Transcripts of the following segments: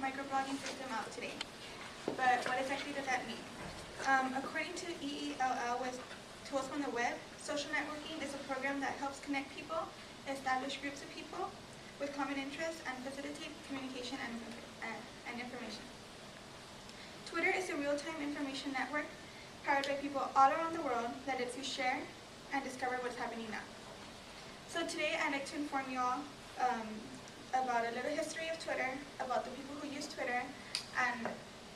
microblogging system out today. But what exactly does that mean? According to EELL with Tools from the Web, social networking is a program that helps connect people, establish groups of people with common interests, and facilitate communication and information. Twitter is a real-time information network powered by people all around the world that lets you share and discover what's happening now. So today I'd like to inform you all about a little history of Twitter, about the people who use Twitter, and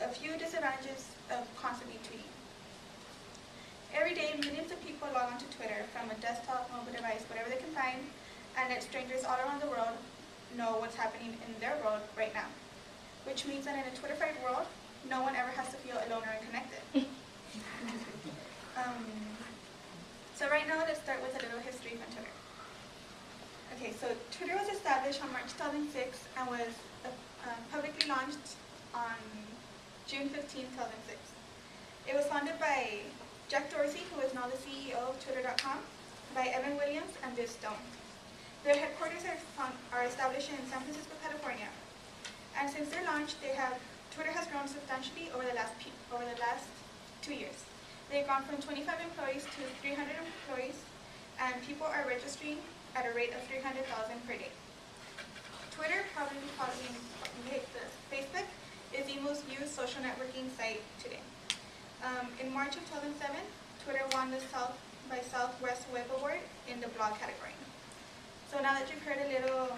a few disadvantages of constantly tweeting. Every day, millions of people log onto Twitter from a desktop, mobile device, whatever they can find, and let strangers all around the world know what's happening in their world right now. Which means that in a Twitterfied world, no one ever has to feel alone or unconnected. So right now, let's start with a little history from Twitter. Okay, so Twitter was established on March 2006 and was publicly launched on June 15, 2006. It was founded by Jack Dorsey, who is now the CEO of Twitter.com, by Evan Williams and Bill Stone. Their headquarters are established in San Francisco, California. And since their launch, Twitter has grown substantially over the last 2 years. They've gone from 25 employees to 300 employees, and people are registering at a rate of 300,000 per day. Twitter, probably following Facebook, is the most used social networking site today. In March of 2007, Twitter won the South by Southwest Web Award in the blog category. So now that you've heard a little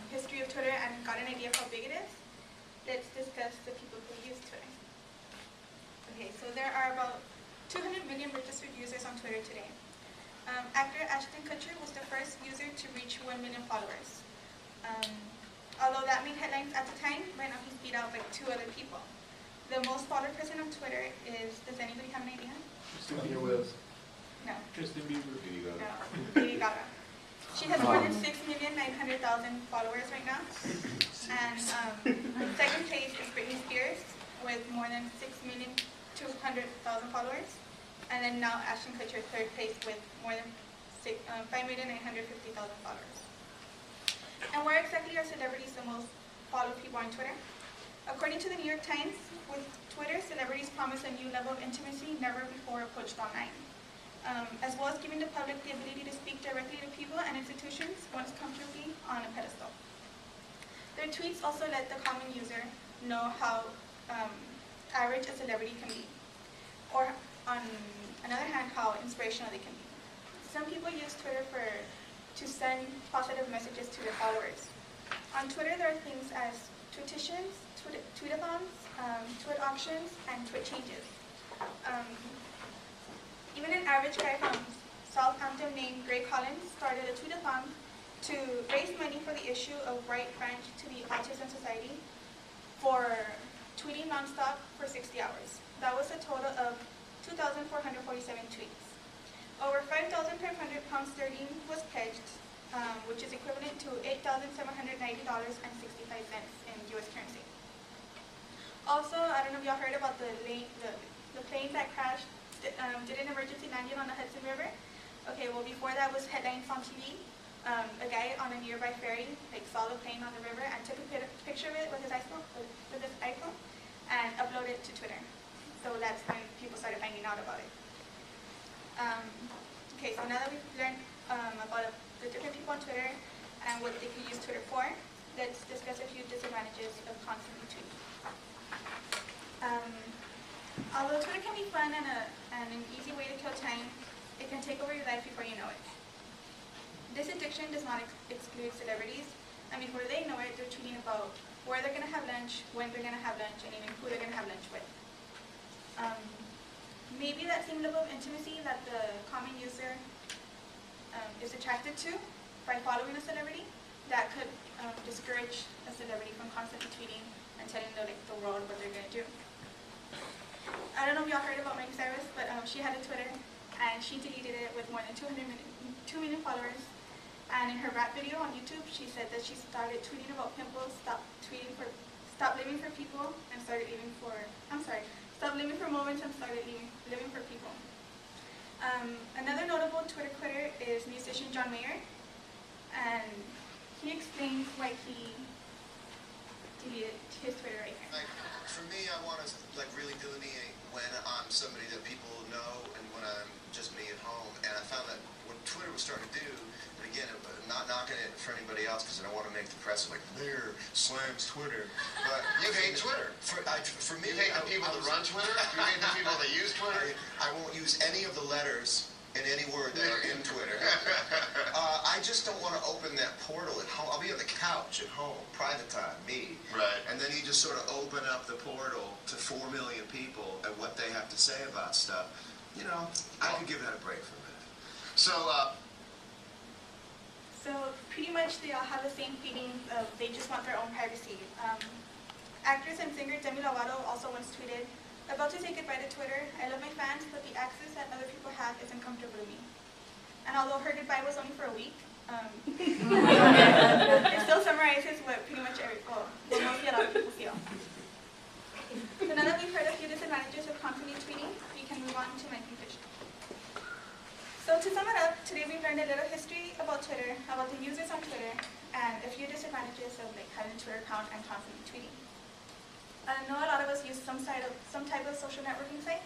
history of Twitter and got an idea of how big it is, let's discuss the people who use Twitter. Okay, so there are about 200 million registered users on Twitter today. Actor Ashton Kutcher was the first user to reach 1 million followers. Although that made headlines at the time, right now he's beat out by 2 other people. The most followed person on Twitter is, does anybody have an idea? Cynthia Wills. No. Justin Bieber. No. Lady Gaga. She has more than 6,900,000 followers right now. And second place is Britney Spears with more than 6,200,000 followers. And then now Ashton Kutcher third place with more than 5,950,000 followers. And where exactly are celebrities the most followed people on Twitter? According to the New York Times, with Twitter, celebrities promise a new level of intimacy never before approached online, as well as giving the public the ability to speak directly to people and institutions once comfortably on a pedestal. Their tweets also let the common user know how average a celebrity can be, or on another hand, how inspirational they can be. Some people use Twitter to send positive messages to their followers. On Twitter, there are things as tweetitions, tweetathons, tweet auctions, and tweet changes. Even an average guy from Southampton named Gray Collins started a tweetathon to raise money for the issue of Right Branch to the Autism Society for tweeting nonstop for 60 hours. That was a total of 2,447 tweets. Over 5,500 pounds sterling was pledged, which is equivalent to $8,790.65 in US currency. Also, I don't know if y'all heard about the plane that crashed, did an emergency landing on the Hudson River. Okay, well before that was headlines on TV. A guy on a nearby ferry saw the plane on the river and took a picture of it with his iPhone, and uploaded it to Twitter. So that's when people started finding out about it. Okay, so now that we've learned about the different people on Twitter and what they can use Twitter for, let's discuss a few disadvantages of constantly tweeting. Although Twitter can be fun and an easy way to kill time, it can take over your life before you know it. This addiction does not exclude celebrities, and before they know it, they're tweeting about where they're going to have lunch, when they're going to have lunch, and even who they're going to have lunch with. Maybe that same level of intimacy that the common user is attracted to by following a celebrity, that could discourage a celebrity from constantly tweeting and telling the world what they're going to do. I don't know if y'all heard about Miley Cyrus, but she had a Twitter, and she deleted it with more than 2 million followers. And in her rap video on YouTube, she said that she started tweeting about pimples, stopped living for people, and started living for, stopped living for moments and started living for people. Another notable Twitter quitter is musician John Mayer, and he explains why he see his Twitter right here. Like, for me, I want to like really delineate when I'm somebody that people know and when I'm just me at home. And I found that what Twitter was starting to do, and again, I'm not knocking it for anybody else because I don't want to make the press like, there, slams Twitter. But You hate Twitter. For me, You hate the people that run Twitter? You hate the people that use Twitter? I won't use any of the letters in any word that are in Twitter. I just don't want to open that portal at home. I'll be on the couch at home, private time, me. Right. And then you just sort of open up the portal to 4 million people and what they have to say about stuff. You know, I could give that a break for a minute. So, So pretty much they all have the same feelings of they just want their own privacy. Actress and singer Demi Lovato also once tweeted, "About to say goodbye to Twitter. I love my fans, but the access that other people have is uncomfortable to me." And although her goodbye was only for a week, it still summarizes what pretty much mostly a lot of people feel. So now that we've heard a few disadvantages of constantly tweeting, we can move on to my conclusion. So to sum it up, today we've learned a little history about Twitter, about the users on Twitter, and a few disadvantages of having a Twitter account and constantly tweeting. I know a lot of us use some type of social networking site,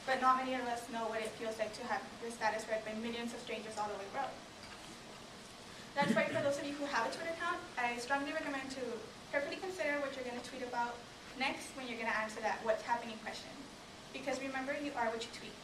but not many of us know what it feels like to have your status read by millions of strangers all over the world. That's why for those of you who have a Twitter account, I strongly recommend to carefully consider what you're going to tweet about next when you're going to answer that what's happening question. Because remember, you are what you tweet.